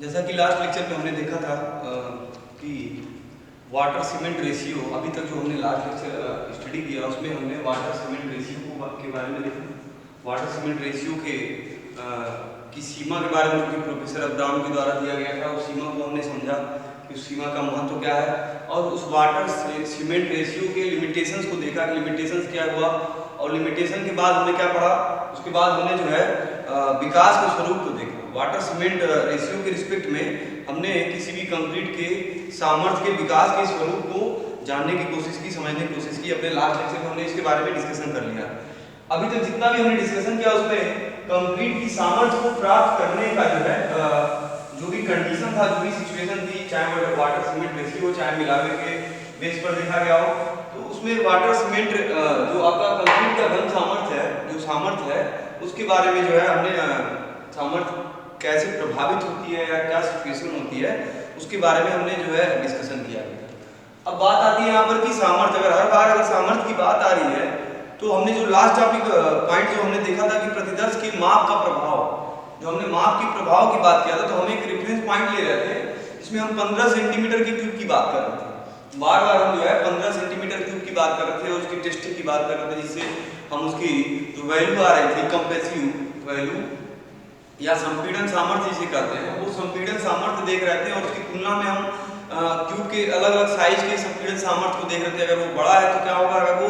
जैसा कि last lecture में हमने देखा था कि वाटर सीमेंट रेशियो, अभी तक जो हमने लास्ट लेक्चर स्टडी किया उसमें हमने वाटर सीमेंट रेशियो के बारे में देखा। वाटर सीमेंट रेशियो के की सीमा के बारे में जो कि प्रोफेसर अब्राहम के द्वारा दिया गया था, उस सीमा को हमने समझा कि उस सीमा का महत्व क्या है, और उस वाटर सीमेंट रेशियो के लिमिटेशंस को देखा कि लिमिटेशंस क्या हुआ, और लिमिटेशन के बाद हमने क्या पढ़ा, उसके बाद हमने जो है विकास के स्वरूप को देखा। वाटर सीमेंट रेशियो के रिस्पेक्ट में हमने किसी भी कंक्रीट के सामर्थ्य के विकास के स्वरूप को जानने की कोशिश की, समझने की कोशिश की। अपने लास्ट लेक्चर में हमने इसके बारे में डिस्कशन कर लिया। अभी तक जितना भी हमने डिस्कशन किया उसमें कंक्रीट की सामर्थ्य को प्राप्त करने का जो है जो भी कंडीशन था, जो भी सिचुएशन थी, चाहे वो वाटर सीमेंट रेशियो चाहे मिलावे के बेस पर देखा गया हो, तो उसमें वाटर सीमेंट जो आपका कंक्रीट का घन सामर्थ्य है, जो सामर्थ्य है, उसके बारे में जो है हमने सामर्थ्य कैसे प्रभावित होती है या क्या सिचुएशन होती है उसके बारे में हमने जो है डिस्कशन किया। अब बात आती है यहाँ पर कि सामर्थ्य, अगर हर बार अगर सामर्थ्य की बात आ रही है तो हमने जो लास्ट टॉपिक पॉइंट जो हमने देखा था कि प्रतिदर्श के माप का प्रभाव, जो हमने माप के प्रभाव की बात किया था, तो हम एक रेफरेंस पॉइंट ले रहे थे जिसमें हम 15 सेंटीमीटर की क्यूब की बात कर रहे थे। बार बार हम जो है 15 सेंटीमीटर क्यूब की बात कर रहे थे और उसकी टेस्टिंग की बात कर रहे थे, जिससे हम उसकी जो वैल्यू आ रही थी, कंप्रेसिव वैल्यू या संपीड़न सामर्थ्य जिसे कहते हैं, वो संपीड़न सामर्थ्य देख रहे थे और उसकी तुलना में हम क्यूब के अलग अलग साइज के संपीड़न सामर्थ्य को देख रहे थे। अगर वो बड़ा है तो क्या होगा, अगर वो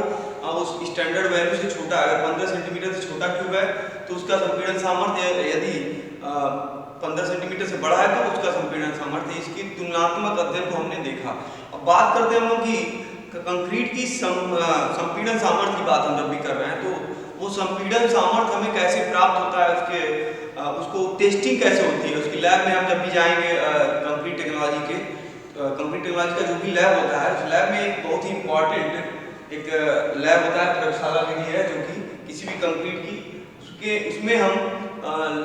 उस स्टैंडर्ड वैल्यू से छोटा है, अगर 15 सेंटीमीटर से छोटा क्यूब है तो उसका संपीड़न सामर्थ्य, यदि 15 सेंटीमीटर से बड़ा है तो उसका संपीड़न सामर्थ्य, इसकी तुलनात्मक अध्ययन को हमने देखा। अब बात करते हैं हम लोग कि कंक्रीट की संपीड़न सामर्थ्य की बात हम जब भी कर रहे हैं तो वो संपीड़न सामर्थ्य हमें कैसे प्राप्त होता है, उसको टेस्टिंग कैसे होती है। उसकी लैब में हम जब भी जाएंगे, कंक्रीट टेक्नोलॉजी का जो भी लैब होता है, उस लैब में एक बहुत ही इंपॉर्टेंट एक लैब होता है, प्रयोगशाला विधि है, जो कि किसी भी कंक्रीट की उसमें हम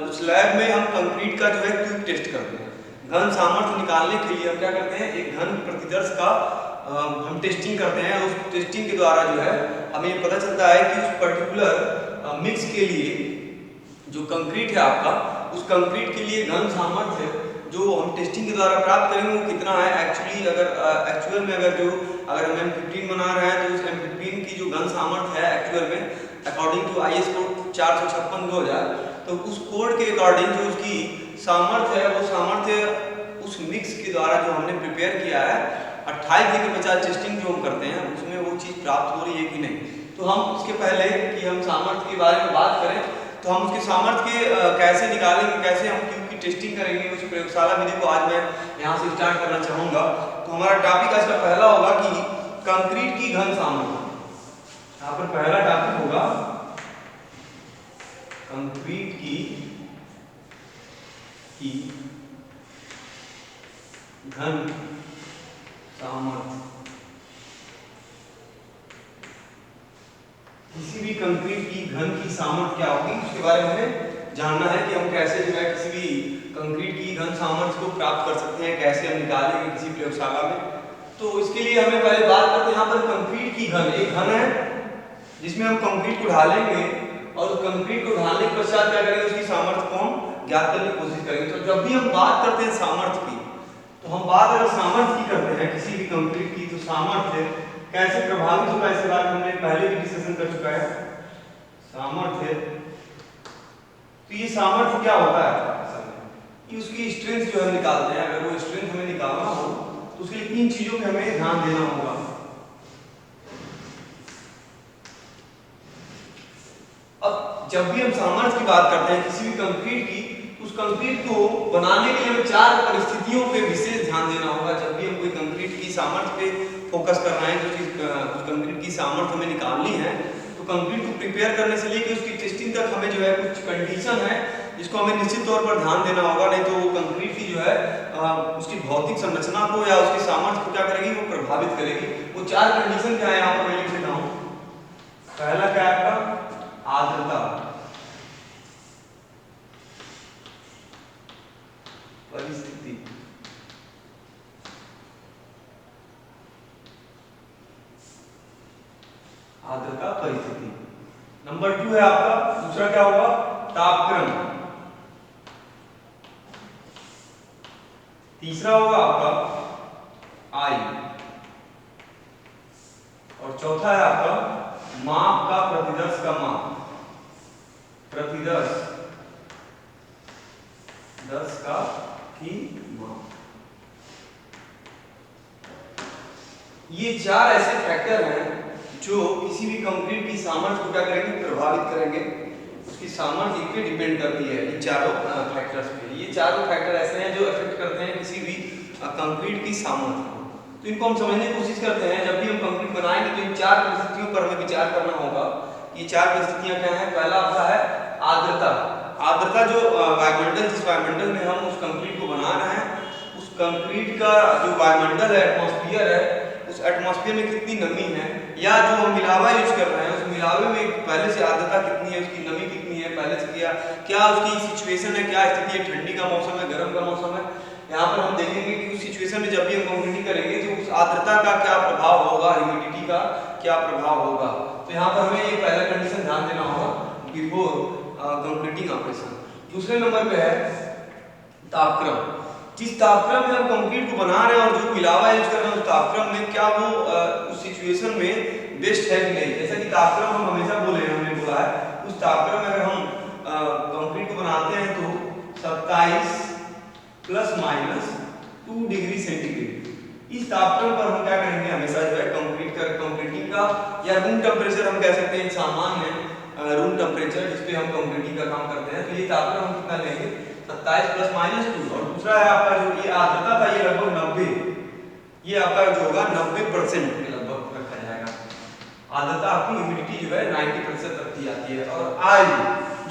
उस लैब में हम कंक्रीट का जो है क्यूब टेस्ट करते हैं। घन सामर्थ्य निकालने के लिए हम क्या करते हैं, एक घन प्रतिदर्श का हम टेस्टिंग करते हैं। उस टेस्टिंग के द्वारा जो है हमें पता चलता है कि उस पर्टिकुलर मिक्स के लिए जो कंक्रीट है आपका, उस कंक्रीट के लिए घन सामर्थ्य जो हम टेस्टिंग के द्वारा प्राप्त करेंगे वो कितना है। एक्चुअली एक्चुअल में अगर हम M15 बना रहे हैं तो उस M15 की जो घन सामर्थ्य है एक्चुअल में अकॉर्डिंग टू IS कोड 456/2000, तो उस कोड के अकॉर्डिंग जो उसकी सामर्थ्य है, वो सामर्थ्य उस मिक्स के द्वारा जो हमने प्रिपेयर किया है 28 के 50 टेस्टिंग जो हम करते हैं उसमें वो चीज़ प्राप्त हो रही है कि नहीं। तो हम उसके पहले कि हम सामर्थ्य के बारे में बात करें तो हम उसके सामर्थ्य के कैसे निकालेंगे, कैसे हम क्यूब की टेस्टिंग करेंगे, उस प्रयोगशाला विधि को आज मैं यहाँ से स्टार्ट करना चाहूँगा। तो हमारा टॉपिक आज का पहला होगा कि कंक्रीट की घन सामर्थ्य। यहाँ पर पहला टॉपिक होगा कंक्रीट की घन सामर्थ्य। किसी भी कंक्रीट की घन की सामर्थ्य क्या होगी उसके बारे में हमें जानना है कि हम कैसे जो है किसी भी कंक्रीट की घन सामर्थ्य को प्राप्त कर सकते हैं, कैसे हम निकालेंगे किसी प्रयोगशाला में। तो इसके लिए हमें पहले बात करते हैं यहाँ पर कंक्रीट की घन। एक घन है जिसमें हम कंक्रीट को ढालेंगे और उस कंक्रीट को ढालने के पश्चात क्या करेंगे, उसकी सामर्थ्य को हम ज्ञात करने की कोशिश करेंगे। तो जब भी हम बात करते हैं सामर्थ्य की, तो हम बात अगर सामर्थ्य की करते हैं किसी भी कंक्रीट की, तो सामर्थ्य कैसे प्रभावित होगा इसके बारे में हमने पहले भी डिस्कशन कर चुका है। सामर्थ्य, तो ये सामर्थ्य क्या होता है कि उसकी स्ट्रेंथ जो हम निकालते हैं, अगर वो स्ट्रेंथ हमें निकालना हो तो उसके लिए 3 चीजों पे हमें ध्यान देना होगा। अब जब भी हम सामर्थ्य की बात करते हैं किसी भी कंक्रीट की, उस कंक्रीट को बनाने के लिए हमें 4 परिस्थितियों पे विशेष ध्यान देना होगा। जब भी हम कोई कंक्रीट की सामर्थ्य पे फोकस कर रहे हैं, जो कंक्रीट की सामर्थ्य हमें निकालनी है, तो कंक्रीट को प्रिपेयर करने से लेकर उसकी टेस्टिंग तक हमें जो है कुछ कंडीशन है जिसको हमें निश्चित तौर पर ध्यान देना होगा, नहीं तो वो कंक्रीट की जो है उसकी भौतिक संरचना को या उसकी सामर्थ्य को क्या करेगी, वो प्रभावित करेगी। वो 4 कंडीशन क्या है यहाँ पर मैं लिख देता हूँ। पहला क्या है आपका, आर्द्रता परिस्थिति। आर्द्रता परिस्थिति। नंबर 2 है आपका, दूसरा क्या होगा, तापक्रम। तीसरा होगा आपका आई, और चौथा है आपका माप का, प्रतिदर्श का माप, प्रतिदर्श का की माप। ये चार ऐसे फैक्टर हैं जो किसी भी कंक्रीट की सामर्थ्य को क्या करेंगे, प्रभावित करेंगे। उसकी सामर्थ्य इन पे डिपेंड करती है, इन चारों फैक्टर्स पे। ये चारों फैक्टर ऐसे हैं जो अफेक्ट करते हैं किसी भी कंक्रीट की सामर्थ्य को। तो इनको हम समझने की कोशिश करते हैं। जब भी हम कंक्रीट बनाएंगे तो इन चार परिस्थितियों पर हमें विचार करना होगा। ये चार परिस्थितियां क्या हैं? पहला आपका है आर्द्रता। आर्द्रता जो वायुमंडल, जिस वायुमंडल में हम उस कंक्रीट को बना रहे हैं, उस कंक्रीट का जो वायुमंडल है, एटमॉस्फेयर है, उस एटमॉस्फेयर में कितनी नमी है, या जो हम मिलावा यूज कर रहे हैं उस मिलावे में पहले से आर्द्रता कितनी है, उसकी नमी कितनी है पहले से, क्या उसकी सिचुएशन है, क्या स्थिति है, ठंडी का मौसम है, गर्म का मौसम है। यहाँ पर हम देखेंगे कि उस सिचुएशन में जब भी हम कंक्रीटिंग करेंगे तो उस आर्द्रता का क्या प्रभाव होगा, ह्यूमिडिटी का क्या प्रभाव होगा। तो यहाँ पर हमें ये पहला कंडीशन ध्यान देना होगा बिफोर कंक्रीटिंग ऑपरेशन। दूसरे नंबर पे है तापक्रम। जिस तापक्रम में हम कंक्रीट को बना रहे हैं और जो मिलावा यूज कर रहे हैं उस तापक्रम में क्या वो उस सिचुएशन में बेस्ट है कि नहीं। जैसा कि तापक्रम हम हमेशा बोले हैं, हमने बोला है उस तापक्रम में अगर हम कंक्रीट को बनाते हैं तो 27 ±2 डिग्री सेंटीग्रेड। इस तापक्रम पर हम क्या करेंगे, हमेशा जो है कंक्रीटिंग का, या रूम टेम्परेचर हम कह सकते हैं, सामान्य रूम टेम्परेचर जिस पे हम कंक्रीटिंग का काम करते हैं, तो ये तापक्रम हम कितना लेंगे, 27 ± 2। और दूसरा है आपका जो ये आर्द्रता था, ये लगभग 90, ये आपका जो होगा 90% के लगभग रखा जाएगा। आर्द्रता आपकी ह्यूमिडिटी जो है 90% रखी जाती है। और आई,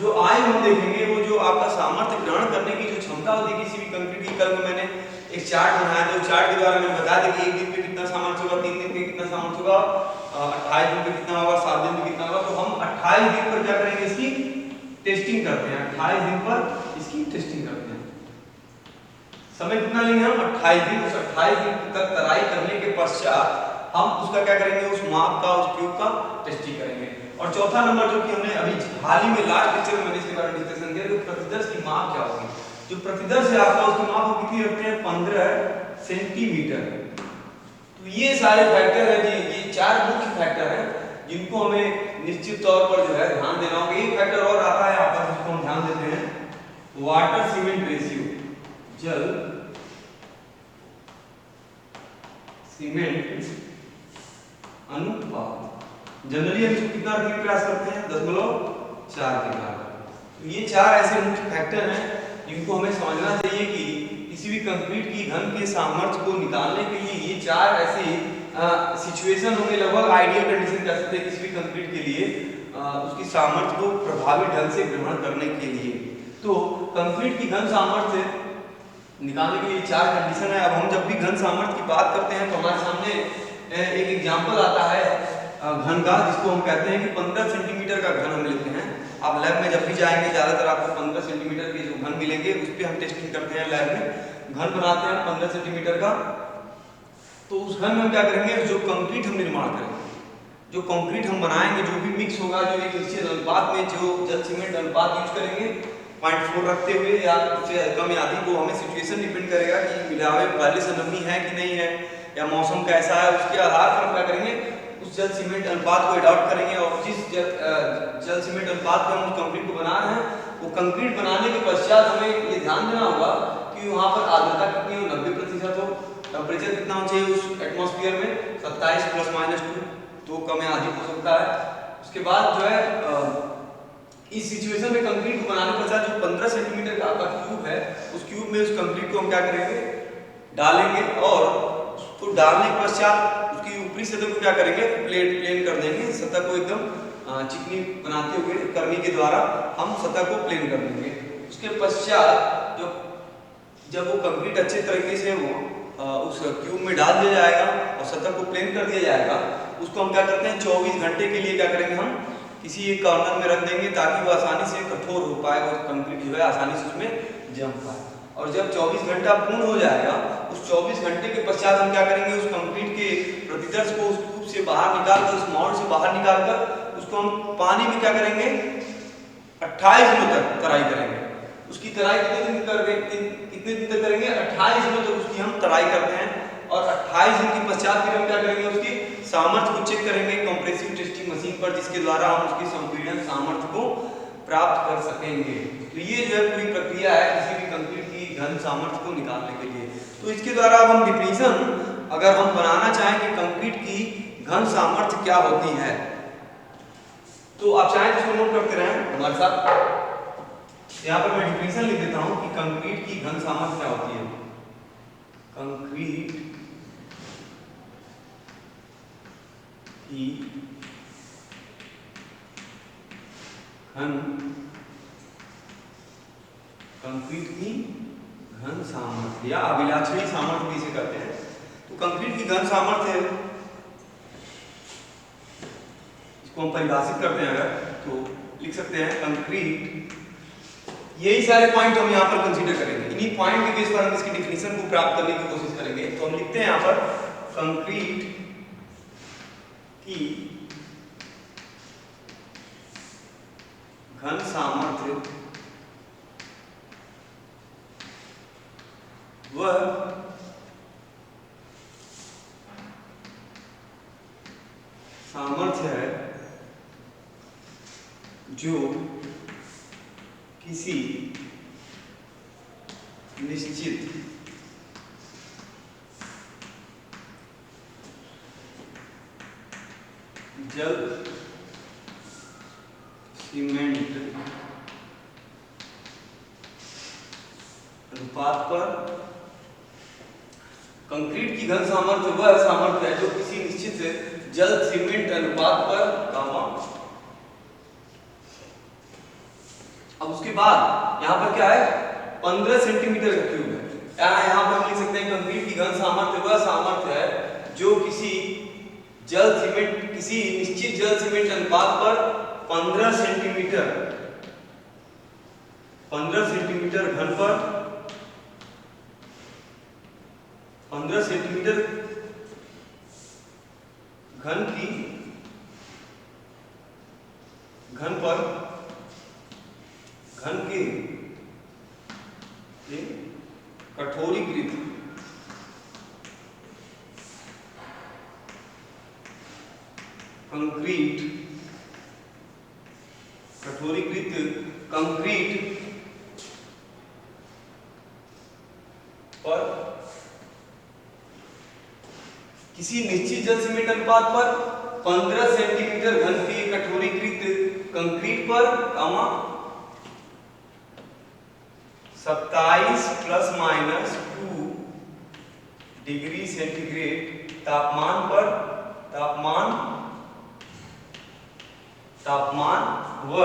जो आई हम देखेंगे वो जो आपका सामर्थ्य ग्रहण करने की जो क्षमता होती है किसी भी कंक्रीट की। कल मैंने एक चार्ट बनाया, तो चार्ट के द्वारा मैंने बता दिया कि 1 दिन पे कितना सामर्थ्य होगा, 3 दिन पे कितना सामर्थ्य होगा, 28 दिन पे कितना होगा, 7 दिन पे कितना होगा। तो हम 28 दिन पर क्या करेंगे, इसकी टेस्टिंग करते हैं। 28 दिन पर इसकी टेस्टिंग करते हैं। समय कितना लेंगे हम, 28 दिन। उस 28 दिन तक तराई करने के पश्चात हम उसका क्या करेंगे, उस माप का, उस ट्यूब का टेस्टिंग करेंगे। और चौथा नंबर जो कि हमने अभी हाल ही में लास्ट लेक्चर में मैंने इसके बारे में डिस्कशन किया, तो प्रतिदर्श की माप क्या होगी। जो प्रतिदर्श है आपका, उसकी माप हम कितनी रखते हैं, 15 सेंटीमीटर। तो ये सारे फैक्टर है जी, ये चार मुख्य फैक्टर हैं जिनको हमें निश्चित तौर पर जो है ध्यान देना होगा। एक फैक्टर और आता है आपका जिसको हम ध्यान देते हैं, वाटर सीमेंट रेशियो, जल सीमेंट अनुपात। जनरली हम इसको कितना रखने का प्रयास करते हैं, 0.4 के बराबर। तो ये चार ऐसे मुख्य फैक्टर हैं जिनको हमें समझना चाहिए कि किसी भी कंक्रीट की घन के सामर्थ्य को निकालने के लिए ये चार ऐसी सिचुएशन होंगे, लगभग आइडियल कंडीशन कह सकते हैं किसी भी कंक्रीट के लिए उसकी सामर्थ्य को प्रभावी ढंग से ग्रहण करने के लिए। तो कंक्रीट की घन सामर्थ्य निकालने के लिए चार कंडीशन है। अब हम जब भी घन सामर्थ्य की बात करते हैं तो हमारे सामने एक एग्जाम्पल आता है घन का, जिसको हम कहते हैं कि 15 सेंटीमीटर का घन हम लेते हैं। आप लैब में जब भी जाएंगे ज्यादातर आपको 15 सेंटीमीटर के जो घन मिलेंगे उस पर हम टेस्टिंग करते हैं लैब में। घन बनाते हैं 15 सेंटीमीटर का। तो उस घन में हम क्या करेंगे, जो कंक्रीट हम निर्माण करेंगे, जो कंक्रीट हम बनाएंगे, जो भी मिक्स होगा, जो एक निश्चित अनुपात में जो जल सीमेंट अनुपात यूज करेंगे 0.4 रखते हुए या उससे कम या अधिक, वो हमें सिचुएशन डिपेंड करेगा कि मिलावे पहले से नमी है कि नहीं है या मौसम कैसा है, उसके आधार पर हम क्या करेंगे, उस जल सीमेंट अनुपात को अडॉप्ट करेंगे। और जिस जल सीमेंट अनुपात पे हम उस कंक्रीट को बना रहे हैं, वो कंक्रीट बनाने के पश्चात हमें ये ध्यान देना होगा कि वहाँ पर आर्द्रता कितनी हो, 90% हो, टेम्परेचर कितना होना चाहिए उस एटमॉस्फेयर में, 27 ± 2, तो कम या अधिक हो सकता है। उसके बाद जो है इस सिचुएशन में कंक्रीट को बनाने के पश्चात जो 15 सेंटीमीटर का आपका क्यूब है, उस क्यूब में उस कंक्रीट को हम क्या करेंगे, डालेंगे। और उसको डालने के पश्चात उसकी ऊपरी सतह को क्या करेंगे, प्लेन कर देंगे। सतह को एकदम चिकनी बनाते हुए करने के द्वारा हम सतह को प्लेन कर देंगे। उसके पश्चात जब वो कंक्रीट अच्छे तरीके से वो उस क्यूब में डाल दिया जाएगा और सतह को प्लेन कर दिया जाएगा, उसको हम क्या करते हैं, 24 घंटे के लिए क्या करेंगे, हम किसी एक कॉर्नर में रख देंगे ताकि वो आसानी से कठोर हो पाए और कंक्रीट जो है आसानी से उसमें जम पाए। और जब 24 घंटा पूर्ण हो जाएगा, उस 24 घंटे के पश्चात हम क्या करेंगे, उस कंक्रीट के प्रतिदर्श को उस ट्यूब से बाहर निकालकर, उस माउंट से बाहर निकालकर उसको हम पानी में क्या करेंगे, 28 दिनों तक तराई करेंगे। उसकी तराई कितने दिन कितने दिन तक करेंगे? 28 दिनों तक उसकी हम तराई करते हैं और 28 दिन के पश्चात फिर हम क्या करेंगे? उसकी सामर्थ्य को चेक करेंगे कंप्रेसिव टेस्टिंग मशीन पर, जिसके द्वारा हम उसकी संपीड़न सामर्थ्य को प्राप्त कर सकेंगे। तो ये जो है पूरी प्रक्रिया है किसी भी कंक्रीट की घन सामर्थ्य को निकालने के लिए। तो इसके द्वारा अब हम डिफिनीशन अगर हम बनाना चाहें कि कंक्रीट की घन सामर्थ्य क्या होती है, तो आप चाहें तो इसको नोट करते रहें हमारे साथ। यहाँ पर मैं डिफिनीशन लिख देता हूं कि कंक्रीट की घन सामर्थ्य क्या होती है। कंक्रीट की घन सामर्थ्य या अभिलाक्षणी सामर्थ्य भी इसे कहते हैं। तो कंक्रीट की घन सामर्थ्य इसको हम परिभाषित करते हैं अगर, तो लिख सकते हैं कंक्रीट, यही सारे पॉइंट हम यहाँ पर कंसीडर करेंगे, इन्हीं पॉइंट के बेस पर हम इसकी डिफिनीशन को प्राप्त करने की कोशिश करेंगे। तो हम लिखते हैं यहाँ पर कंक्रीट की घन सामर्थ्य वह सामर्थ्य है जो किसी निश्चित जल सीमेंट अनुपात पर, कंक्रीट की घन सामर्थ्य वह सामर्थ्य है जो किसी निश्चित जल सीमेंट अनुपात पर गामा। अब उसके बाद यहाँ पर क्या है? 15 सेंटीमीटर का क्यूब है। यहाँ पर हम लिख सकते हैं कंक्रीट की घन सामर्थ्य वह सामर्थ्य है जो किसी निश्चित जल सीमेंट अनुपात पर 15 सेंटीमीटर घन पर 15 सेंटीमीटर घन के कठोरीकृत कंक्रीट पर किसी निश्चित जल सीमेंट अनुपात पर 15 सेंटीमीटर घन के कठोरीकृत कंक्रीट पर 27 ± 2 डिग्री सेंटीग्रेड तापमान पर व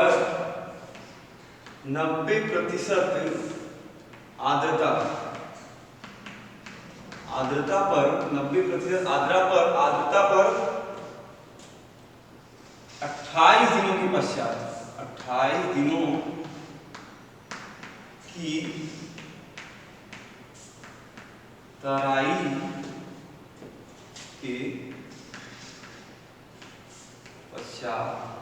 90% आर्द्रता पर 90% आर्द्रता पर 28 दिनों के पश्चात 28 दिनों की तराई के पश्चात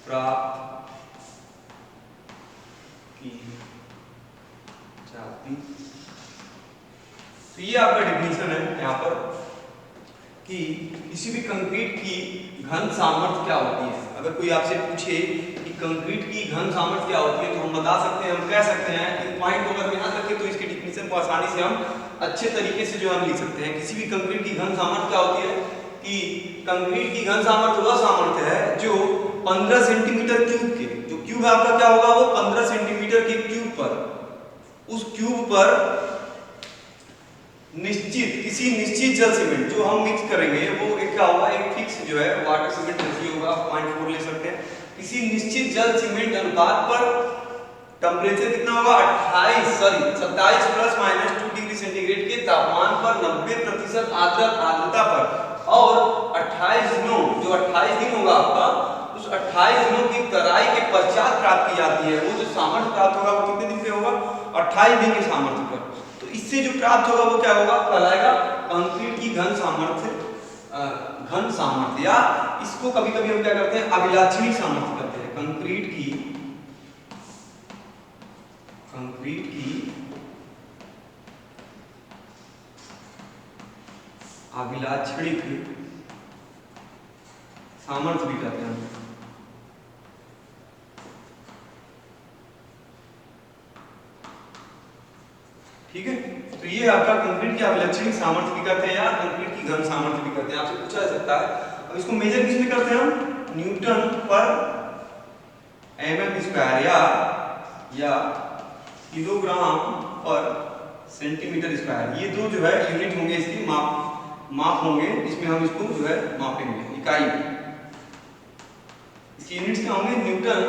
प्राप्त की जाती। तो ये आपका डिफिनीशन है यहाँ पर कि किसी भी कंक्रीट की घन सामर्थ्य क्या होती है। अगर कोई आपसे पूछे कि कंक्रीट की घन सामर्थ्य क्या होती है, तो हम बता सकते हैं, हम कह सकते हैं इन पॉइंट को अगर याद रखें तो इसके डिफिनीशन को आसानी से हम अच्छे तरीके से जो हम लिख सकते हैं। किसी भी कंक्रीट की घन सामर्थ्य क्या होती है कि कंक्रीट की घन सामर्थ्य वह सामर्थ्य है जो 15 सेंटीमीटर क्यूब के, जो क्यूब है आपका क्या होगा, वो 15 सेंटीमीटर के क्यूब पर, उस क्यूब पर किसी निश्चित जल सीमेंट जो हम मिक्स करेंगे वो एक क्या होगा, एक फिक्स जो है वाटर सीमेंट रेशियो होगा, 0.4 ले सकते हैं। किसी निश्चित जल सीमेंट अनुपात पर टेम्परेचर कितना होगा, 27 ± 2 डिग्री सेंटीग्रेड के तापमान पर 90% आर्द्रता पर, और 28 दिनों, जो 28 दिन होगा आपका, उस 28 दिनों की तराई के पश्चात प्राप्त की जाती है। वो जो सामर्थ्य प्राप्त होगा वो कितने दिन पे होगा, 28 दिन के सामर्थ्य पर। तो इससे जो प्राप्त होगा वो क्या होगा, कहलाएगा कंक्रीट की घन सामर्थ्य, या इसको कभी कभी हम क्या करते हैं, अभिलाक्षणी सामर्थ्य कहते हैं। कंक्रीट की कंक्रीट की अभिलाक्षणिक सामर्थ्य भी कहते हैं। ठीक है, तो ये आपका कंक्रीट की अभिलाक्षणिक सामर्थ्य भी कहते हैं या कंक्रीट की घन सामर्थ्य भी कहते हैं, आपसे पूछा जा सकता है। अब इसको मेजर किस में करते हैं हम? न्यूटन पर mm स्क्वायर या किलोग्राम पर सेंटीमीटर स्क्वायर, ये दो जो है यूनिट होंगे, इसकी माप होंगे, इसमें हम इसको जो है मापेंगे, इकाई इसकी यूनिट्स क्या होंगे? न्यूटन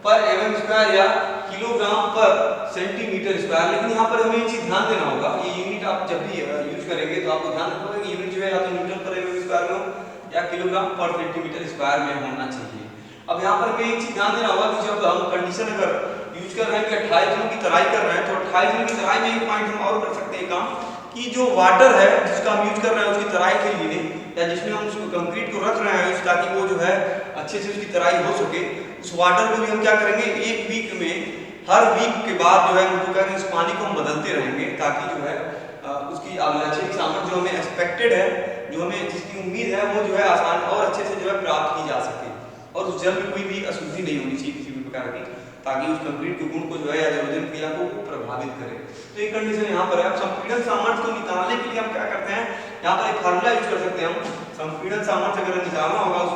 पर mm स्क्वायर या किलोग्राम पर सेंटीमीटर स्क्वायर। लेकिन यहाँ पर हमें एक चीज ध्यान देना होगा, ये यूनिट आप जब भी यूज करेंगे तो आपको ध्यान रखना होगा कि यूनिट जो है या तो न्यूटन पर mm स्क्वायर में हो या किलोग्राम पर सेंटीमीटर स्क्वायर में होना चाहिए। अब यहाँ पर हमें एक चीज ध्यान देना होगा कि जब हम कंडीशन अगर यूज कर रहे हैं कि 28 जनों की तराई कर रहे हैं, तो 28 जनों की तराई में एक पॉइंट हम और कर सकते हैं काम, कि जो वाटर है जिसका हम यूज कर रहे हैं उसकी तराई के लिए या जिसमें हम उसको कंक्रीट को रख रहे हैं ताकि वो जो है अच्छे से उसकी तराई हो सके, उस वाटर को भी हम क्या करेंगे, एक वीक में हर वीक के बाद जो है हम करेंगे उस पानी को हम बदलते रहेंगे, ताकि जो है उसकी अभिलाक्षणिक सामर्थ्य जो हमें एक्सपेक्टेड है, जो हमें जिसकी उम्मीद है, वो जो है आसान और अच्छे से जो है प्राप्त की जा सके, और उस जल में कोई भी अशुद्धि नहीं होनी चाहिए किसी भी प्रकार की, ताकि उस कंक्रीट के गुण को जो है या जलोजन क्रिया को प्रभावित करे। तो ये कंडीशन यहाँ पर है। अब संपीड़न सामर्थ्य को निकालने के लिए हम क्या करते हैं, यहाँ पर एक फार्मूला यूज कर सकते हैं हम। संपीड़न सामर्थ्य अगर निकालना होगा उस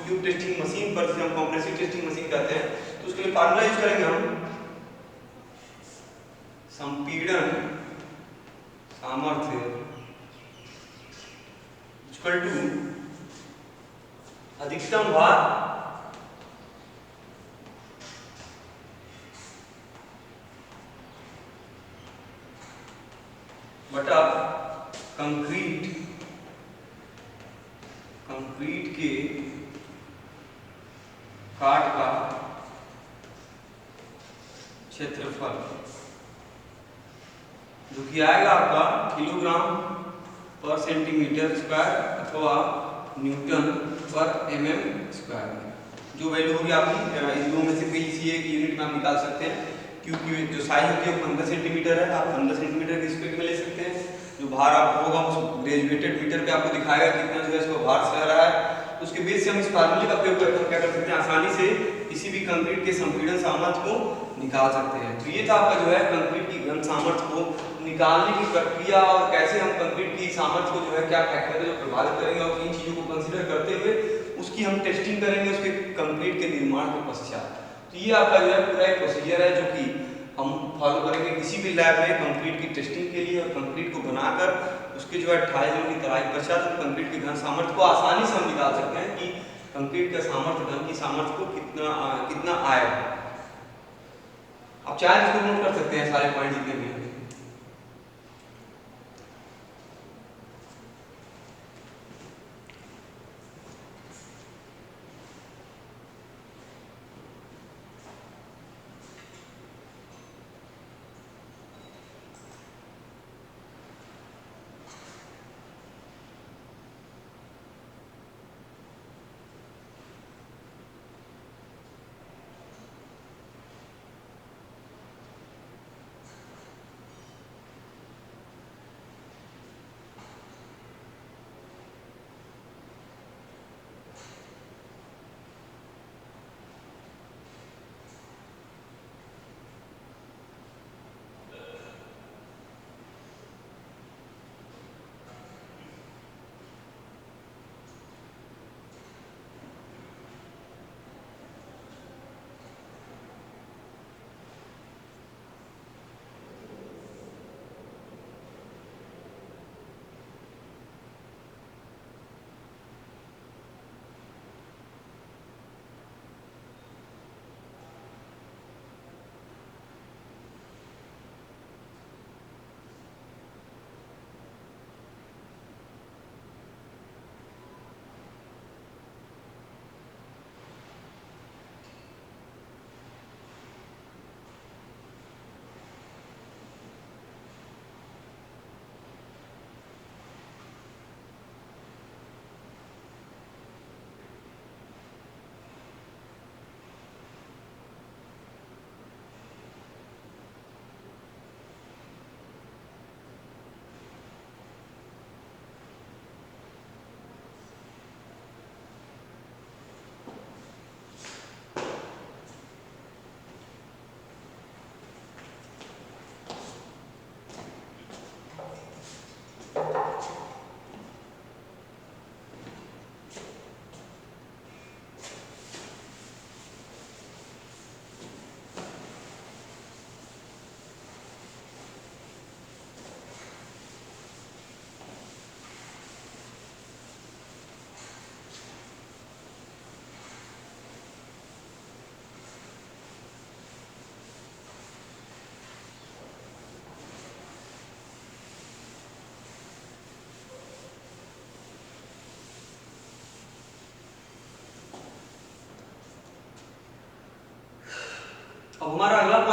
ट्यूब टेस्टिंग मशीन पर, जिसे हम कंप्रेसिव टेस्टिंग मशीन कहते हैं, तो उसके लिए फार्मूला यूज करेंगे हम। संपीड़न सामर्थ्य इक्वल टू अधिकतम भार बटा कंक्रीट के काट का क्षेत्रफल, जो कि आएगा आपका किलोग्राम पर सेंटीमीटर स्क्वायर अथवा न्यूटन पर mm स्क्वायर में। जो वैल्यू होगी आपकी इन दो में से कोई सी एक यूनिट में आप निकाल सकते हैं, क्योंकि जो साइज होती है वो 15 सेंटीमीटर है, आप 15 सेंटीमीटर के स्क्वायर में ले सकते हैं। जो भार आपको होगा उस ग्रेजुएटेड मीटर पे आपको दिखाएगा कितना जो है इसको भार सह रहा है, तो उसके बेस से हम इस फार्मूले का प्रयोग करके क्या कर सकते हैं, आसानी से किसी भी कंक्रीट के संपीड़न सामर्थ्य को निकाल सकते हैं। तो ये था आपका जो है कंक्रीट की घन सामर्थ्य को निकालने की प्रक्रिया, और कैसे हम कंक्रीट की सामर्थ्य को जो है क्या फैक्टर है जो प्रभावित करेंगे, और इन चीजों को कंसीडर करते हुए उसकी हम टेस्टिंग करेंगे उसके कंक्रीट के निर्माण के पश्चात। तो ये आपका जो है पूरा एक प्रोसीजर है जो कि हम फॉलो करेंगे किसी भी लैब में कंक्रीट की टेस्टिंग के लिए, और कंक्रीट को बनाकर उसके जो है 28 जनों की तराई पश्चात कंक्रीट के घन सामर्थ्य को आसानी से हम निकाल सकते हैं कि कंक्रीट का सामर्थ्य घन की सामर्थ्य को कितना आएगा। आप चाहे इसको नोट कर सकते हैं सारे पॉइंट जितने भी हैं।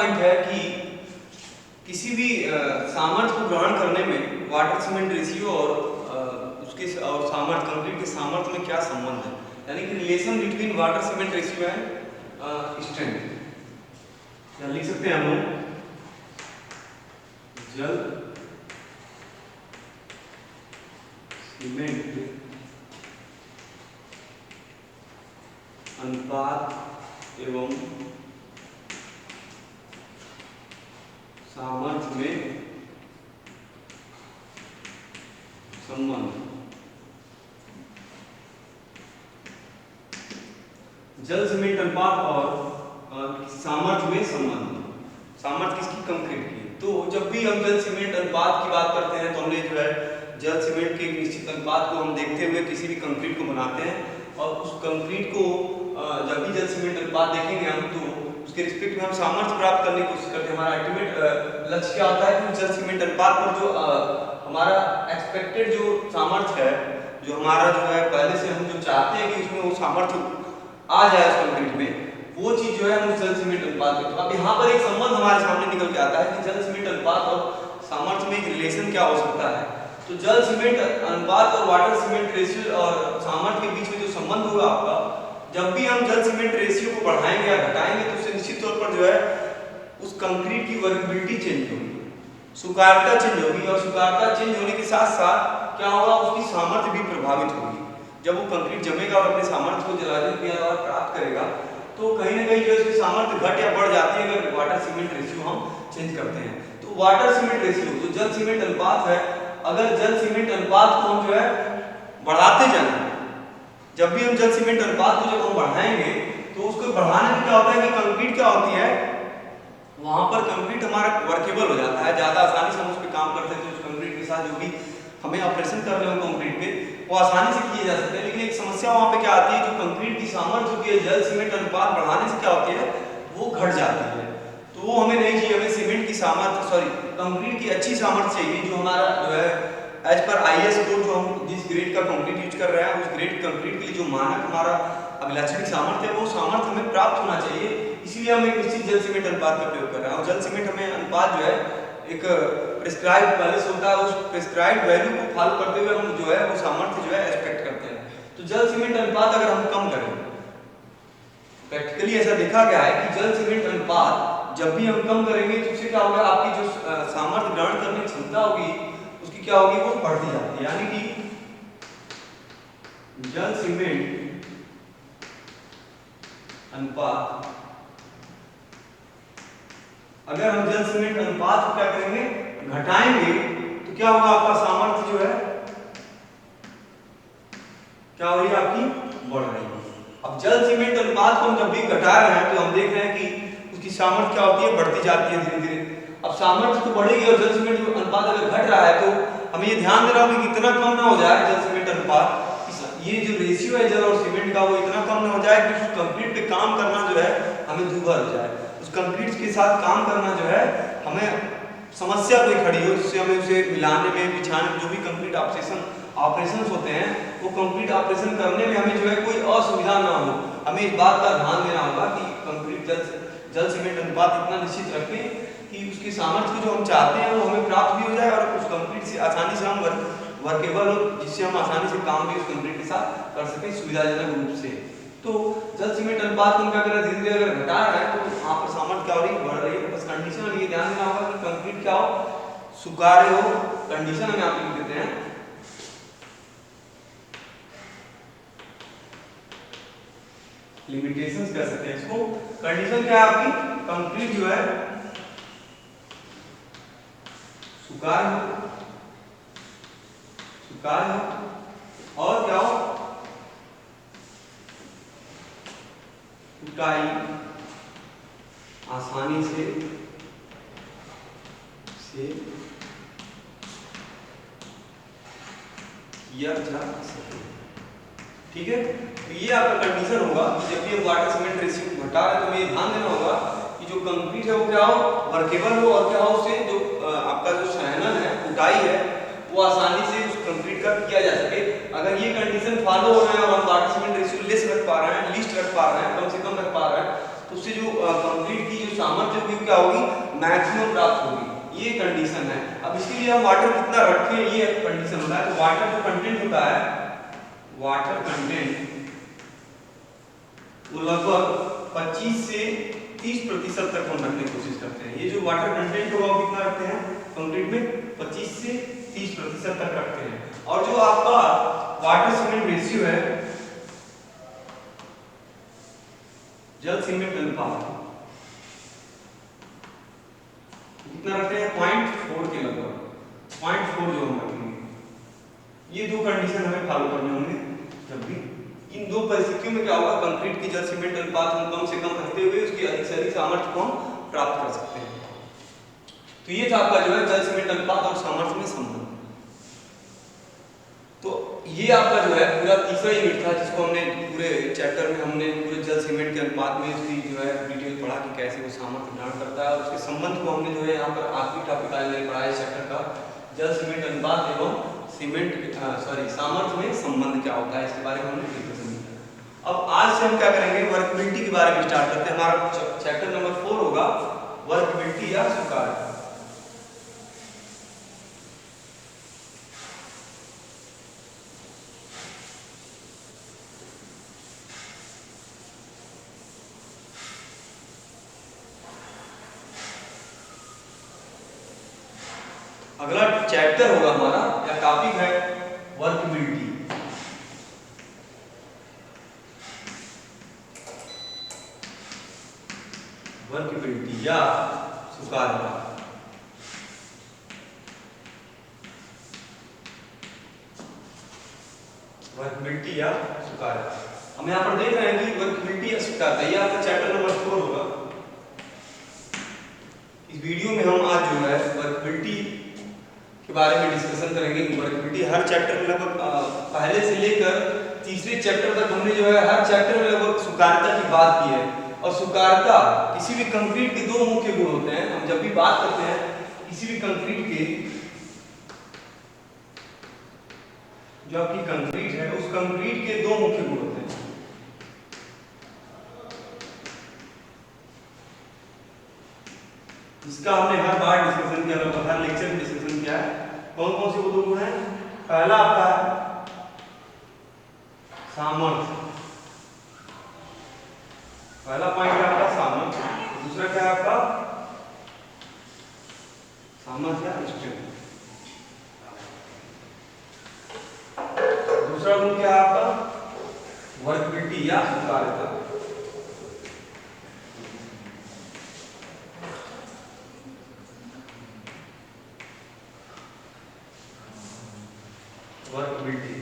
पॉइंट है कि किसी भी सामर्थ्य को ग्रहण करने में वाटर सीमेंट रेशियो और उसके और सामर्थ्य कंक्रीट के सामर्थ्य में क्या संबंध है, यानी कि relation between water cement ratio and strength. या लिख सकते हैं हम लोग जल सीमेंट अनुपात एवं सामर्थ्य में संबंध। जल सीमेंट अनुपात और सामर्थ्य में संबंध। सामर्थ्य किसकी? कंक्रीट की। तो जब भी हम जल सीमेंट अनुपात की बात करते हैं तो हमने जो है जल सीमेंट के निश्चित अनुपात को हम देखते हुए किसी भी कंक्रीट को बनाते हैं, और उस कंक्रीट को जब भी जल सीमेंट अनुपात देखेंगे हम तो उसके रिस्पेक्ट में हम सामर्थ्य प्राप्त करने की कोशिश करते हैं। हमारा अल्टीमेट लक्ष्य क्या होता है कि जल सीमेंट अनुपात पर जो हमारा एक्सपेक्टेड जो सामर्थ्य है, जो हमारा जो है पहले से हम जो चाहते हैं कि उसमें वो सामर्थ्य आ जाए उस कंक्रीट में, वो चीज जो है हम जल सीमेंट अनुपात में। तो अब यहाँ पर एक संबंध हमारे सामने निकल के आता है कि जल सीमेंट अनुपात और सामर्थ्य में एक रिलेशन क्या हो सकता है। तो जल सीमेंट अनुपात और वाटर सीमेंट रेशियो और सामर्थ्य के बीच में जो संबंध होगा आपका, जब भी हम जल सीमेंट रेशियो को बढ़ाएंगे या घटाएंगे तो उससे निश्चित तौर पर जो है उस कंक्रीट की वर्केबिलिटी चेंज होगी, सुकारता चेंज होगी, और सुकारता चेंज होने के साथ साथ क्या होगा, उसकी सामर्थ्य भी प्रभावित होगी। जब वो कंक्रीट जमेगा और अपने सामर्थ्य को जलाने क्रिया द्वारा प्राप्त करेगा तो कहीं ना कहीं जो इसकी सामर्थ्य घट या बढ़ जाती है अगर वाटर सीमेंट रेशियो हम चेंज करते हैं। तो वाटर सीमेंट रेशियो जो जल सीमेंट अनुपात है, अगर जल सीमेंट अनुपात को हम जो है बढ़ाते जाएं, जब भी हम जल सीमेंट अनुपात को जब हम बढ़ाएंगे तो उसको बढ़ाने में क्या होता है कि कंक्रीट क्या होती है, वहां पर कंक्रीट हमारा वर्केबल हो जाता है, ज्यादा आसानी से हम उस पर काम कर सकते हैं। उस कंक्रीट के साथ जो भी हमें ऑपरेशन कर रहे हो कंक्रीट पे वो आसानी से किए जा सकते हैं। लेकिन एक समस्या वहां पे क्या आती है, जो कंक्रीट की सामर्थ्य होती है जल सीमेंट अनुपात बढ़ाने से क्या होती है, वो घट जाती है। तो वो हमें नहीं चाहिए, हमें सीमेंट की सामर्थ्य कंक्रीट की अच्छी सामर्थ्य चाहिए, जो हमारा जो है एज पर IS कोड जो हम जिस ग्रेड का कंक्रीट यूज कर रहे हैं उस ग्रेड कंक्रीट के लिए जो मानक हमारा अभिलाषणिक सामर्थ्य है वो सामर्थ्य हमें प्राप्त होना चाहिए। इसीलिए हम एक निश्चित जल सीमेंट अनुपात का प्रयोग कर रहे हैं, और जल सीमेंट हमें अनुपात जो है एक प्रिस्क्राइब्ड पहले से होता है, उस प्रिस्क्राइब्ड वैल्यू को फॉलो करते हुए हम जो है वो सामर्थ्य जो है एक्सपेक्ट करते हैं। तो जल सीमेंट अनुपात अगर हम कम करें, प्रैक्टिकली ऐसा देखा गया है कि जल सीमेंट अनुपात जब भी हम कम करेंगे तो उससे क्या होगा, आपकी जो सामर्थ्य ग्रहण करने की क्षमता होगी उसकी क्या होगी, वो बढ़ती जाती है। यानी कि जल सीमेंट अनुपात, अगर हम जल सीमेंट अनुपात को क्या करेंगे, घटाएंगे, तो क्या होगा, आपका सामर्थ्य जो है क्या हो रही है, आपकी बढ़ रही है। अब जल सीमेंट अनुपात को हम जब भी घटा रहे हैं तो हम देख रहे हैं कि उसकी सामर्थ्य क्या होती है, बढ़ती जाती है धीरे धीरे। अब सामर्थ्य तो बढ़ेगी और जल सीमेंट अनुपात अगर घट रहा है तो हमें ये ध्यान देना होगा कि इतना कम ना हो जाए जल सीमेंट अनुपात, ये जो रेशियो है जल और सीमेंट का वो इतना कम ना हो जाए कि उस कंक्रीट पे काम करना जो है हमें दूभर हो जाए, उस कंक्रीट के साथ काम करना जो है हमें समस्या कोई खड़ी हो, जिससे हमें उसे मिलाने में, बिछाने में, जो भी कंक्रीट ऑपरेशन होते हैं वो कंक्रीट ऑपरेशन करने में हमें जो है कोई असुविधा ना हो। हमें इस बात का ध्यान देना होगा कि कंक्रीट जल सीमेंट अनुपात इतना निश्चित रखें कि उसकी सामर्थ्य जो हम चाहते हैं वो हमें प्राप्त भी हो जाए और उस कंक्रीट से आसानी से हम वर्केबल हो, जिससे हम आसानी से काम भी उस कंक्रीट के साथ कर सकें सुविधाजनक रूप से। तो जल सीमेंट अनुपात को हम क्या कर रहे हैं, धीरे धीरे अगर घटा रहे हैं तो वहाँ पर सामर्थ्य क्या हो रही है, बढ़ रही है। बस कंडीशन हमें ये ध्यान देना होगा कि कंक्रीट क्या हो, स्वीकार्य हो। कंडीशन हमें आप लिख देते हैं, लिमिटेशंस कह सकते हैं इसको। कंडीशन क्या है आपकी, कंक्रीट जो है स्वीकार्य हो और क्या हो, कुटाई आसानी से किया जा सके। ठीक है, तो ये आपका कंडीशन होगा कि जब भी हम वाटर सीमेंट रेशियो को घटा रहे हैं तो हमें ध्यान देना होगा कि जो कंक्रीट है वो क्या हो, वर्केबल हो, और क्या हो, उससे जो आपका जो संयनन है, कुटाई है, वो आसानी से उस कंक्रीट का किया जा सके। अगर ये कंडीशन फॉलो हो रहा है और हम वाटर सीमेंट रेशियो लेस रख पा रहे हैं, लीस्ट रख पा रहे हैं, कम से कम रख पा रहे हैं, तो उससे जो कंक्रीट की जो सामर्थ्य होगी क्या होगी, मैक्सिमम प्राप्त होगी। ये कंडीशन है। अब इसके लिए हम वाटर कितना रखें ये कंडीशन होता है। तो वाटर जो कंटेंट होता है, वाटर कंटेंट वो लगभग 25 से 30% तक हम रखने की कोशिश करते हैं। ये जो वाटर कंटेंट होगा वो कितना रखते हैं कंक्रीट में, 25 से 30% तक रखते हैं। और जो आपका वाटर सीमेंट रेशियो है, जल सीमेंट अनुपात कितना रखते हैं, 0.4 के लगभग, 0.4 जो हम रखेंगे। ये दो कंडीशन हमें फॉलो करने होंगे जब भी। इन दो परिस्थितियों में क्या होगा, कंक्रीट की जल सीमेंट अनुपात हम कम से कम रखते हुए उसकी अधिक से अधिक सामर्थ्य को हम प्राप्त कर सकते हैं। तो ये था आपका जो है जल सीमेंट अनुपात और सामर्थ्य में संबंध। तो ये आपका जो है पूरा तीसरा यूनिट था जिसको हमने पूरे चैप्टर में हमने पूरे जल सीमेंट के अनुपात में उसकी जो है डिटेल पढ़ा कि कैसे वो सामर्थ्य प्रदान करता है, और उसके संबंध को हमने जो है यहाँ पर आखिरी टॉपिक आज मैंने पढ़ा है चैप्टर का, जल सीमेंट अनुपात एवं सामर्थ्य में संबंध क्या होता है, इसके बारे में हमने डिस्कशन किया। अब आज से हम क्या करेंगे, वर्कबिलिटी के बारे में स्टार्ट करते हैं। हमारा चैप्टर नंबर 4 होगा वर्कबिलिटी या स्वीकार्यता। अगला चैप्टर होगा हमारा या टॉपिक है वर्कबिलिटी। वर्कबिलिटी या स्वीकार्यता। वर्कबिलिटी या स्वीकार्यता हम यहाँ पर देख रहे हैं कि वर्कबिलिटी या स्वीकार्यता ये आपका चैप्टर नंबर 4 होगा। इस वीडियो में हम आज जो है वर्कबिलिटी के बारे में डिस्कशन करेंगे। वर्कबिलिटी हर चैप्टर में लगभग पहले से लेकर तीसरे चैप्टर तक हमने जो है हर चैप्टर में लगभग स्वीकार्यता की बात की है। और स्वीकार्यता किसी भी कंक्रीट के दो मुख्य गुण होते हैं। हम जब भी बात करते हैं किसी भी कंक्रीट के, जो आपकी कंक्रीट है उस कंक्रीट के दो मुख्य गुण होते हैं। इसका हमने हर बार डिस्कशन किया, लगभग हर लेक्चर में डिस्कशन किया है। कौन कौन से वो दो गुण हैं? पहला आपका सामर्थ्य, पहला पॉइंट है आपका सामर्थ्य। दूसरा क्या है आपका सामर्थ्य या स्ट्रेंथ। दूसरा गुण क्या है आपका वर्कबिलिटी या स्वीकार्यता। वर्कबिलिटी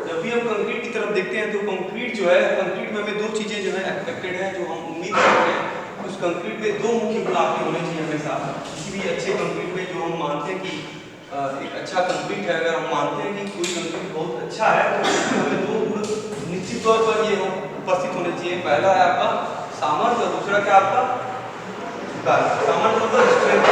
जब भी हम कंक्रीट की तरफ देखते हैं तो कंक्रीट जो है, कंक्रीट में हमें दो चीजें जो है एक्सपेक्टेड है, जो हम उम्मीद करते हैं उस कंक्रीट में दो मुख्य गुण आपके होने चाहिए हमेशा। किसी भी अच्छे कंक्रीट में जो हम मानते हैं कि एक अच्छा कंक्रीट है, अगर हम मानते हैं कि कोई कंक्रीट बहुत अच्छा है तो हमें दो गुण निश्चित तौर पर ये उपस्थित होने चाहिए। पहला है आपका सामर्थ्य और दूसरा क्या आपका सामर्थ्य मतलब स्ट्रेंथ।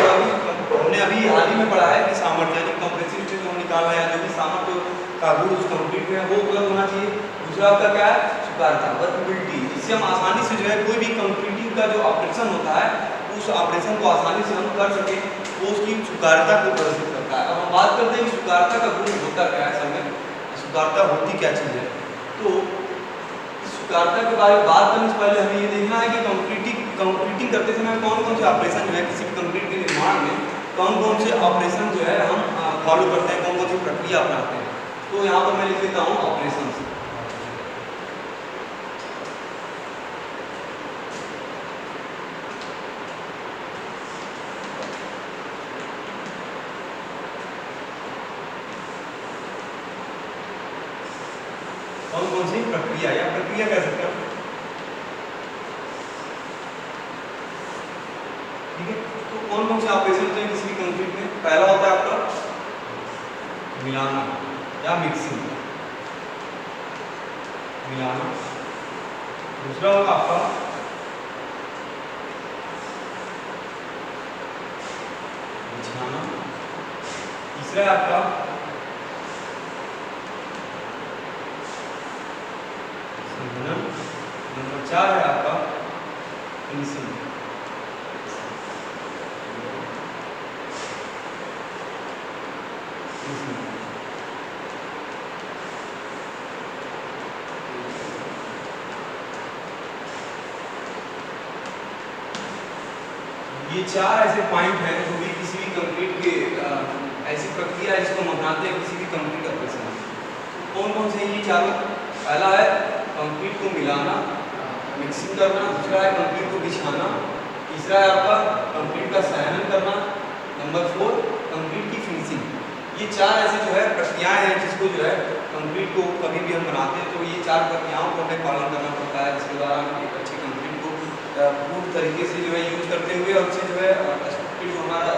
हमने अभी हाल ही में पढ़ा है कि सामर्थ्य यानी कंप्रेसिव स्ट्रेंथ हम निकालना है, जो भी सामर्थ्य का गुण उस कंक्रीट में वो उपलब्ध होना चाहिए। दूसरा आपका क्या है स्वीकार्यता, वर्कबिलिटी। इससे हम आसानी से जो है कोई भी कंक्रीटिंग का जो ऑपरेशन होता है उस ऑपरेशन को आसानी से हम कर सके, वो उसकी स्वीकार्यता को प्रदर्शित करता है। अब हम बात करते हैं कि स्वीकार्यता का गुण होता क्या है, समय स्वीकार्यता होती क्या चीज है। तो स्वीकार्यता के बारे में बात करने से पहले हमें ये देखना है कि कंक्रीटिंग करते समय कौन कौन से ऑपरेशन जो है किसी भी कंक्रीट के निर्माण में कौन कौन से ऑपरेशन जो है हम फॉलो करते हैं, कौन कौन सी प्रक्रिया अपनाते हैं। तो यहाँ पर मैं लिख देता हूँ ऑपरेशन। कौन कौन सी प्रक्रिया या प्रक्रिया कह सकते हैं, ठीक है। तो कौन कौन से ऑपरेशन होते हैं किसी भी कंक्रीट में? पहला होता है आपका मिलाना या मिक्सिंग, मिलाना। दूसरा होगा आपका बिछाना। तीसरा है आपका नंबर 4 है आपका फिनिशिंग। ये 4 ऐसे पॉइंट हैं जो भी किसी भी कंक्रीट के ऐसी प्रक्रिया है जिसको हम अपनाते हैं किसी भी कंक्रीट ऑपरेशन में। कौन कौन से ये चारों? पहला है कंक्रीट को मिलाना, मिक्सिंग करना। दूसरा है कंक्रीट को बिछाना। तीसरा है आपका कंक्रीट का संयनन करना। नंबर 4 कंक्रीट की फिनिशिंग। ये 4 ऐसे जो है प्रक्रियाएं हैं जिसको जो है कंक्रीट को कभी भी हम बनाते हैं तो ये 4 प्रक्रियाओं को हमें पालन करना पड़ता है, जिसके द्वारा हम एक अच्छे कंक्रीट को पूर्ण तरीके से जो है यूज करते हुए और उससे जो है एक्सपेक्टेड जो हमारा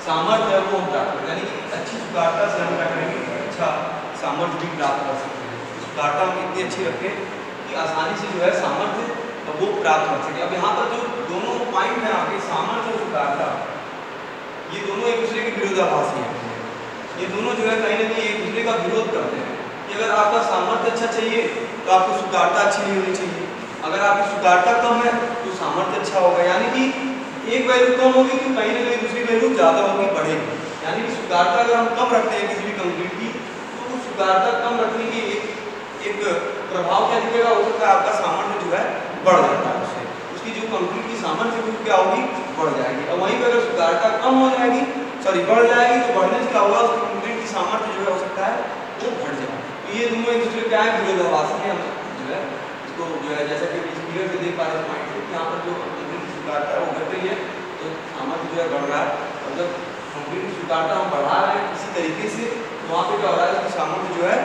सामर्थ्य है वो हम प्राप्त करें, यानी कि अच्छी सुधारता से हम क्या करेंगे, अच्छा सामर्थ्य भी प्राप्त कर सकते हैं। सुधारता हम इतनी अच्छी रखें कि आसानी से जो है सामर्थ्य वो प्राप्त कर सके। अब यहाँ पर जो दोनों पॉइंट हैं आपके सामर्थ्य और सुधारता, ये दोनों एक दूसरे के विरोधाभासी हैं। ये दोनों जो है कहीं ना कहीं एक दूसरे का विरोध करते हैं कि अगर आपका सामर्थ्य अच्छा चाहिए तो आपको सुधारता अच्छी नहीं होनी चाहिए, अगर आपकी सुधारता कम है तो सामर्थ्य अच्छा होगा, यानी कि एक वैल्यू कम होगी तो कहीं ना कहीं दूसरी वैल्यू ज़्यादा होगी, बढ़ेगी। यानी कि सुधारता अगर हम कम रखते हैं किसी भी कंक्रीट की तो वो सुधारता कम रखने की एक प्रभाव क्या दिखेगा, हो सकता है आपका सामर्थ्य जो है बढ़ जाता है, उससे उसकी जो कंक्रीट की सामर्थ्य वो क्या होगी, बढ़ जाएगी। और वहीं पर अगर सुधारता कम हो जाएगी, सॉरी बढ़ जाएगी, तो बढ़ने से क्या होगा, उसकी कंक्रीट की सामर्थ्य जो है हो सकता है वो घट जाए। तो ये दोनों एक दूसरे क्या है, विरोधाभासी है। जो है इसको जो है जैसा कि इस फिगर से देख पा रहे हैं पॉइंट से, यहाँ पर जो कंक्रीट की सुधारता है वो घट रही है तो सामर्थ्य जो है बढ़ रहा है, और जब कंक्रीट की सुधारता हम बढ़ा रहे हैं किसी तरीके से तो वहाँ पे क्या हो रहा है, उसकी सामर्थ्य जो है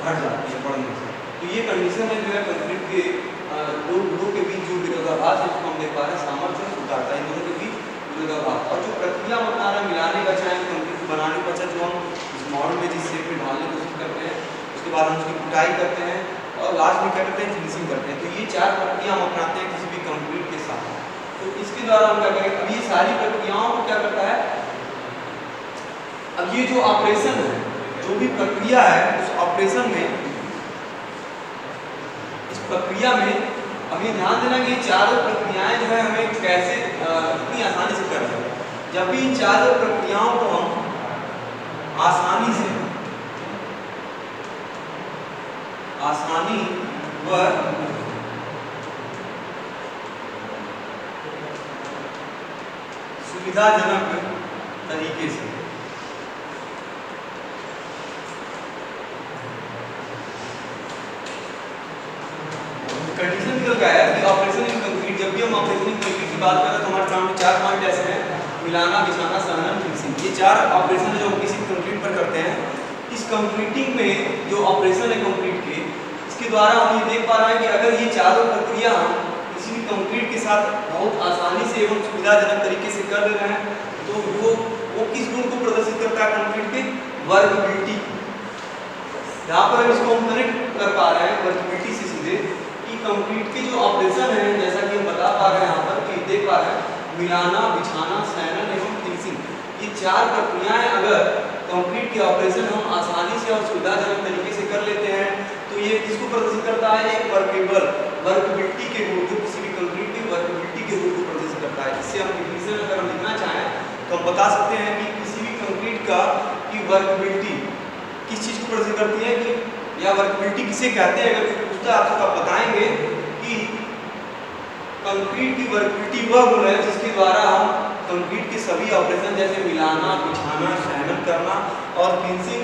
घट जाती है बढ़ने से। तो ये कंडीशन है जो है कंक्रीट के दो के बीच जो विरोधाभास है जिसको हम देख पा रहे हैं, सामर्थ्य और सुधारता, इन दोनों के बीच विरोधाभास। और जो प्रक्रिया हम अपना रहे हैं मिलाने का, चाहे कंक्रीट को बनाने का, चाहे जो हम इस मॉडल में जिस शेप में ढालने की कोशिश करते हैं, उसके बाद हम उसकी कुटाई करते हैं और लास्ट में क्या करते हैं, फिनिशिंग करते हैं। तो ये 4 प्रक्रिया हम अपनाते हैं किसी भी कंक्रीट के साथ। तो इसके द्वारा हम क्या करें, अब ये सारी प्रक्रियाओं को क्या करता है, अब ये जो ऑपरेशन है, जो भी प्रक्रिया है उस ऑपरेशन में, इस प्रक्रिया में हमें ध्यान देना कि ये चारों प्रक्रियाएं जो है हमें कैसे इतनी आसानी से कर सकते हैं। जब भी इन चारों प्रक्रियाओं को हम आसानी व सुविधाजनक तरीके से कंडीशन निकल गया है कि ऑपरेशन इन कंक्रीट, जब भी हम ऑपरेशन इन कंक्रीट की बात करें तो हमारे सामने 4 पॉइंट ऐसे हैं, मिलाना, बिछाना, संयनन, फिनिशिंग। ये 4 ऑपरेशन जो हम किसी कंक्रीट पर करते हैं, इस कंक्रीटिंग में जो ऑपरेशन है कंक्रीट के, इसके द्वारा हम ये देख पा रहे हैं कि अगर ये चारों प्रक्रिया हम किसी भी कंक्रीट के साथ बहुत आसानी से एवं सुविधाजनक तरीके से कर ले रहे हैं तो वो किस गुण को प्रदर्शित करता है, कंक्रीट के वर्कबिलिटी। यहाँ पर हम इसको हम कनेक्ट कर पा रहे हैं वर्कबिलिटी से सीधे कि कंक्रीट के जो ऑपरेशन है, जैसा कि हम बता पा रहे हैं यहाँ पर कि देख पा रहे हैं, मिलाना, बिछाना, संयनन एवं फिनिशिंग, ये 4 प्रक्रियाएं अगर कंक्रीट के ऑपरेशन हम आसानी से और सुविधाजनक तरीके से कर लेते हैं तो ये किसको प्रदर्शित करता है, एक वर्केबल वर्कबिलिटी के गुण को, किसी भी कंक्रीट की वर्कबिलिटी के गुण को प्रदर्शित करता है। इससे हम डिफिनेशन अगर हम लिखना चाहें तो हम बता सकते हैं कि किसी भी कंक्रीट का की वर्कबिलिटी किस चीज़ को प्रदर्शित करती है, कि या वर्कबिलिटी किसे कहते हैं, अगर कोई पूछता है आपसे तो आप बताएंगे कि कंक्रीट की वर्कबिलिटी वह गुण है जिसके द्वारा हम कंक्रीट के सभी ऑपरेशन जैसे मिलाना, बिछाना, संयनन करना और फिनिशिंग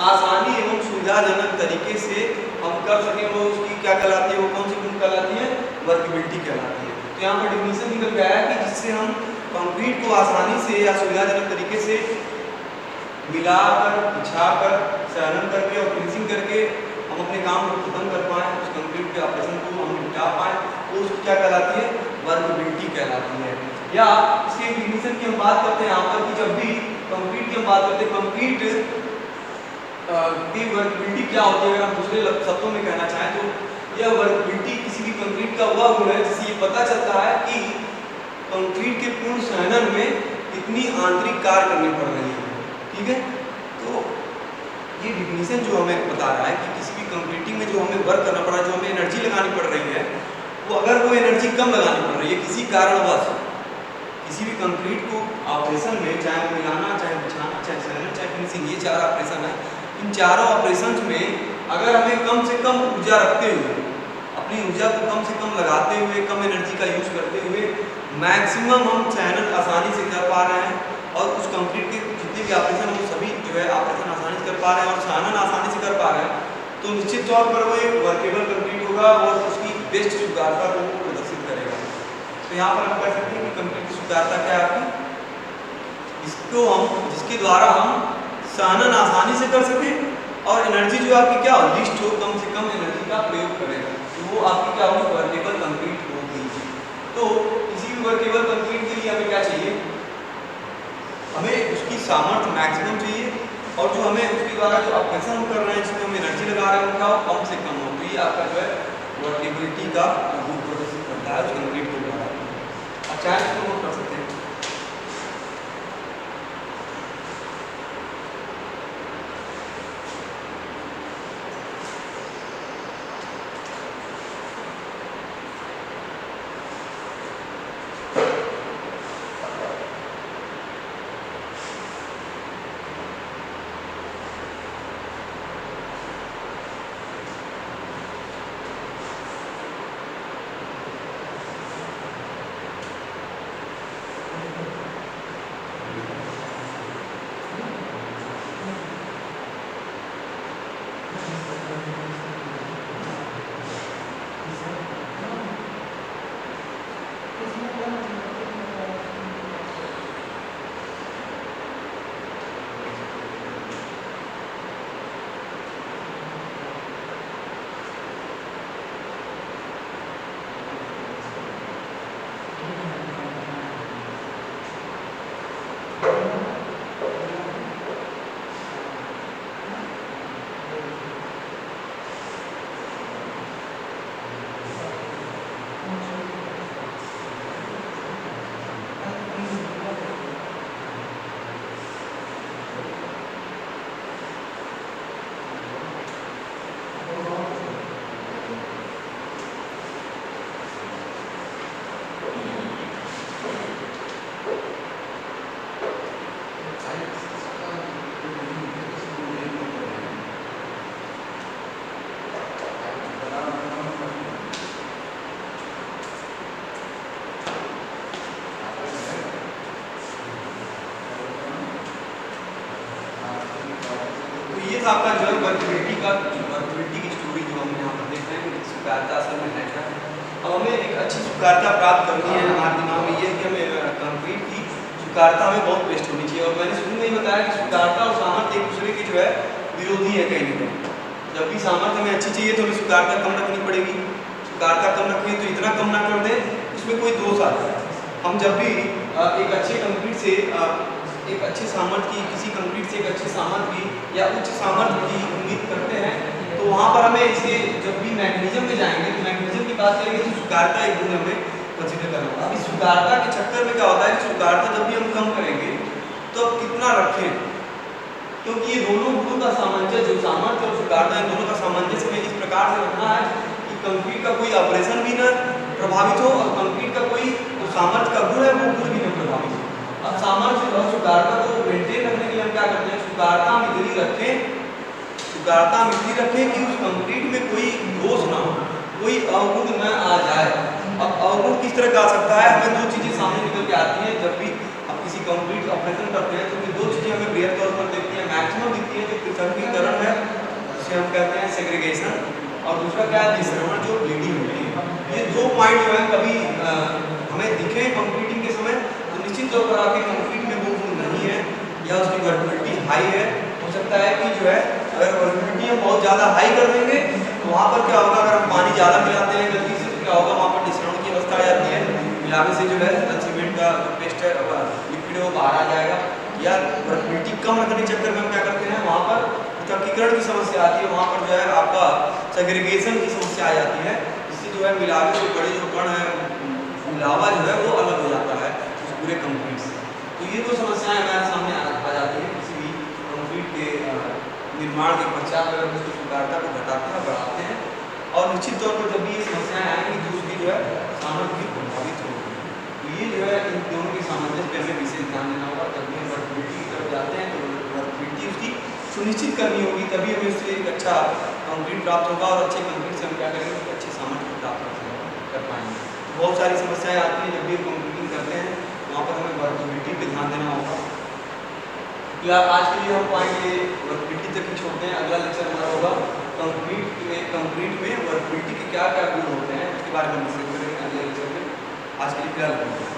आसानी एवं सुविधाजनक तरीके से हम कर सकें, वो उसकी क्या कहलाती है, वो कौन सी गुण कहलाती है, वर्कबिलिटी कहलाती है। तो यहाँ पर डिफिनेशन निकल गया है कि जिससे हम कंक्रीट को आसानी से या सुविधाजनक तरीके से मिलाकर, बिछाकर, संयनन करके और फिनिशिंग करके हम अपने काम को खत्म कर पाएँ, उस कंक्रीट के ऑपरेशन को हम निपटा पाएँ, वो उसको क्या कहलाती है, वर्कबिलिटी कहलाती है। या इसके डिफिनेशन की हम बात करते हैं यहाँ पर कि जब भी कंक्रीट की हम बात करते हैं, कंक्रीट की वर्कबिलिटी क्या होती है, अगर हम दूसरे शब्दों में कहना चाहें तो यह वर्कबिलिटी किसी भी कंक्रीट का वह गुण है जिससे ये पता चलता है कि कंक्रीट के पूर्ण संयनन में कितनी आंतरिक कार्य करनी पड़ रही है। ठीक है, तो ये डिफिनेशन जो हमें बता रहा है कि किसी भी कंक्रीटिंग में जो हमें वर्क करना पड़ा, जो हमें एनर्जी लगानी पड़ रही है, वो अगर वो एनर्जी कम लगानी पड़ रही है किसी कारणवश, किसी भी कंक्रीट को ऑपरेशन में, चाहे वो मिलाना, चाहे बिछाना, चाहे सैनर, चाहे फिनिशिंग, ये 4 ऑपरेशन है, इन चारों ऑपरेशन में अगर हमें कम से कम ऊर्जा रखते हुए, अपनी ऊर्जा को कम से कम लगाते हुए, कम एनर्जी का यूज करते हुए मैक्सिमम हम चैनल आसानी से कर पा रहे हैं और उस कंक्रीट के जितने भी ऑपरेशन वो सभी जो है ऑपरेशन आसानी से कर पा रहे हैं और चैनल आसानी से कर पा रहे हैं, तो निश्चित तौर पर वो एक वर्केबल कंक्रीट होगा और उसकी बेस्ट स्वीकार्यता को प्रदर्शित करेगा। तो यहाँ पर हम कह सकते हैं कि कंक्रीट की स्वीकार्यता क्या है आपकी, इसको हम, जिसके द्वारा हम सहनन आसानी से कर सके और एनर्जी जो आपकी क्या हो, लिस्ट हो, कम से कम एनर्जी का प्रयोग करेगा, तो वो आपकी क्या होगी, वर्केबल कंक्रीट होगी। तो किसी भी वर्केबल कंक्रीट के लिए हमें क्या चाहिए, हमें उसकी सामर्थ्य मैक्सिमम चाहिए और जो हमें उसके द्वारा जो ऑपरेशन हम कर रहे हैं, जिसमें हम एनर्जी लगा रहे हैं, वो क्या हो, कम से कम हो। तो ये आपका जो है वर्केबिलिटी का रूप प्रदर्शित करता है उस कंक्रीट के द्वारा। अच्छा है, इसको नोट कर सकते हैं। आपका जो है वर्केबिलिटी की स्टोरी जो हम यहाँ पर देख रहे हैं, स्वीकार्यता असल में है क्या। अब हमें एक अच्छी स्वीकार्यता प्राप्त करनी है, हमारे दिमाग में ये है कि हमें कंक्रीट की स्वीकार्यता हमें बहुत बेस्ट होनी चाहिए। और मैंने शुरू में ही बताया कि स्वीकार्यता और सामर्थ्य एक दूसरे के जो है विरोधी है कहीं ना कहीं। जब भी सामर्थ्य हमें अच्छी चाहिए तो हमें स्वीकार्यता कम रखनी पड़ेगी, स्वीकार्यता कम रखें तो इतना कम ना कर दें उसमें कोई दोष आ जाए। हम जब भी एक अच्छे कंक्रीट से एक अच्छे सामर्थ्य की, किसी कंक्रीट से एक अच्छे सामर्थ्य की या उच्च सामर्थ्य की उम्मीद करते हैं, तो वहाँ पर हमें इसे जब भी मैकेनिज्म में जाएंगे तो मैकेनिज्म की बात करेंगे तो स्वीकार्यता एक गुण हमें कंसीडर करना होगा। अभी स्वीकार्यता के चक्कर में क्या होता है कि स्वीकार्यता जब भी हम कम करेंगे तो अब कितना रखें, क्योंकि ये दोनों गुणों का सामंजस्य, जो सामर्थ्य और स्वीकार्यता, इन दोनों का सामंजस्य हमें इस प्रकार से रखना है कि कंक्रीट का कोई ऑपरेशन भी न प्रभावित हो और कंक्रीट का कोई जो सामर्थ्य का गुण है वो गुण भी न प्रभावित हो। अब सामर्थ्य और स्वीकार्यता को मेंटेन रखने के लिए हम क्या करते हैं, स्वीकार्यता हम इतनी रखें कि उस कंक्रीट में कोई दोष ना हो, कोई अवगुण न आ जाए। अब अवगुण किस तरह का आ सकता है, हमें दो चीजें सामने निकल के आती हैं जब भी हम किसी कंक्रीट ऑपरेशन करते हैं, तो ये दो चीजें हमें बृहद तौर पर दिखती हैं, मैक्सिमम दिखती है। जो पृथक्करण है उसे हम कहते हैं सेग्रीगेशन, और दूसरा क्या है, निश्रवण, जो ब्लीडिंग होती है। ये दो पॉइंट जो है कभी हमें दिखे कंक्रीटिंग के समय तो निश्चित तौर पर आपके कंक्रीट में वो गुण नहीं है या उसकी वर्केबिलिटी हाई है। हो सकता है कि जो है अगर वर्केबिलिटी हम बहुत ज़्यादा हाई कर देंगे तो वहाँ पर क्या होगा, अगर हम पानी ज़्यादा मिलाते हैं गलती से तो क्या होगा, वहाँ पर निश्रवण की अवस्था आ जाती है, मिलाने से जो है सीमेंट का जो पेस्ट है लिक्विड है वो बाहर आ जाएगा। या वर्केबिलिटी कम रखने के चक्कर में हम क्या करते हैं, वहाँ पर पृथक्करण की समस्या आती है, वहाँ पर जो है आपका सेग्रीगेशन की समस्या आ जाती है, जिससे जो है मिलावे से बड़े जो कण है, मिलावा जो है वो अलग हो जाता है उस पूरे कंक्रीट से। तो ये दो समस्याएं हमारे सामने आ जाती हैं किसी भी कंक्रीट के निर्माण के पश्चात, अगर उसकी स्वीकार्यता को घटाते हैं बढ़ाते हैं। और निश्चित तौर पर जब भी ये समस्याएं आएंगी तो उसकी जो जो है सामग्री प्रभावित होगी। तो ये जो है इन दोनों के सामंजस्य पे हमें विशेष ध्यान देना होगा। जब भी हम वर्कबिलिटी की तरफ जाते हैं तो वर्कबिलिटी उसकी सुनिश्चित करनी होगी, तभी हमें उससे एक अच्छा कंक्रीट प्राप्त होगा और अच्छे कंक्रीट से हम क्या करेंगे, अच्छे सामर्थ्य प्राप्त कर पाएंगे। बहुत सारी समस्याएं आती हैं जब भी हम कंक्रीटिंग करते हैं, वहाँ पर हमें वर्कबिलिटी पे ध्यान देना होगा। या आज के लिए हम पॉइंट ये वर्कबिलिटी तक ही छोड़ते हैं। अगला लेक्चर हमारा होगा कंक्रीट में वर्कबिलिटी के क्या क्या गुण होते हैं, उसके बारे में डिस्कस करेंगे अगले लेक्चर में। आज के लिए फिलहाल